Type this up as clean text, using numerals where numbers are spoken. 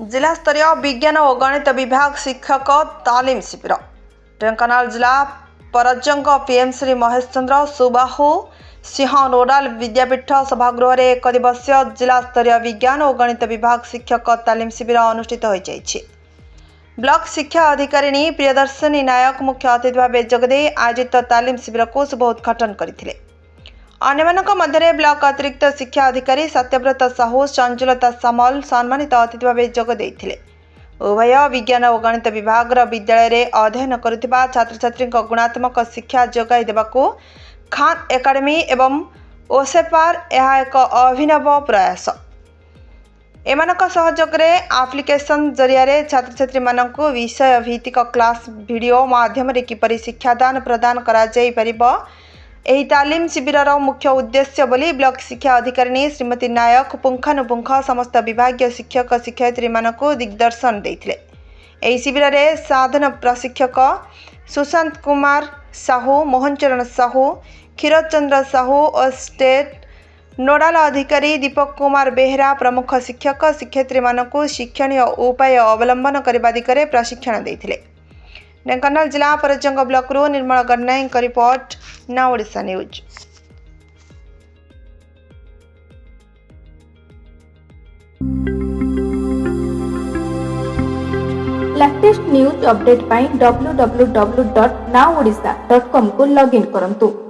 जिला स्तरीय विज्ञान और गणित विभाग शिक्षक तालीम शिविर ढेंकानाल जिला परजंग पीएम श्री महेश चंद्र सुबाहु सिंह नोडाल विद्यापीठ सभागृह रे एक दिवसीय जिला स्तरीय विज्ञान और गणित विभाग शिक्षक तालीम शिविर अनुष्ठित हो जाइछि। ब्लॉक शिक्षा अधिकारिणी प्रियदर्शनी नायक मुख्य अतिथि भाव जोगदे आयोजित तालीम शिविर को शुभ उद्घाटन करथिले। अन्यमानक मध्य ब्लॉक अतिरिक्त शिक्षा अधिकारी सत्यव्रत साहू संजुलता सामल सम्मानित अतिथि भाव जोगदे उभय विज्ञान और गणित विभाग विद्यालय रे अध्ययन करुथिबा छात्र छात्री गुणात्मक शिक्षा जोगाई देबाकू खान एकाडेमी एवं ओसेपार यह एक अभिनव प्रयास। एमानक सहयोग रे एप्लिकेशन जरिया रे छात्र छात्री मानकू विषय भित्तिक क्लास वीडियो माध्यम रे किपरि शिक्षादान प्रदान करा जाई परिबो एही तालीम शिविर मुख्य उद्देश्य बोली ब्लॉक शिक्षा अधिकारिणी श्रीमती नायक पुंखानुपुंख समस्त विभागीय शिक्षक शिक्षयित्री मानकू दिग्दर्शन देथिले। एही शिविर रे साधन प्रशिक्षक सुशांत कुमार साहू, मोहनचरण साहू, क्षीरचंद्र साहू और स्टेट नोडाल अधिकारी दीपक कुमार बेहरा प्रमुख शिक्षक शिक्षयित्री मानकू शिक्षणीय उपाय अवलंबन करबा दिगरे प्रशिक्षण देथिले। ढेंकानाल जिला परजंग ब्लॉक रू Nirmal Gananayak report Now Odisha News. Latest news update पाई www.nowodisha.com को लॉगिन करंतु।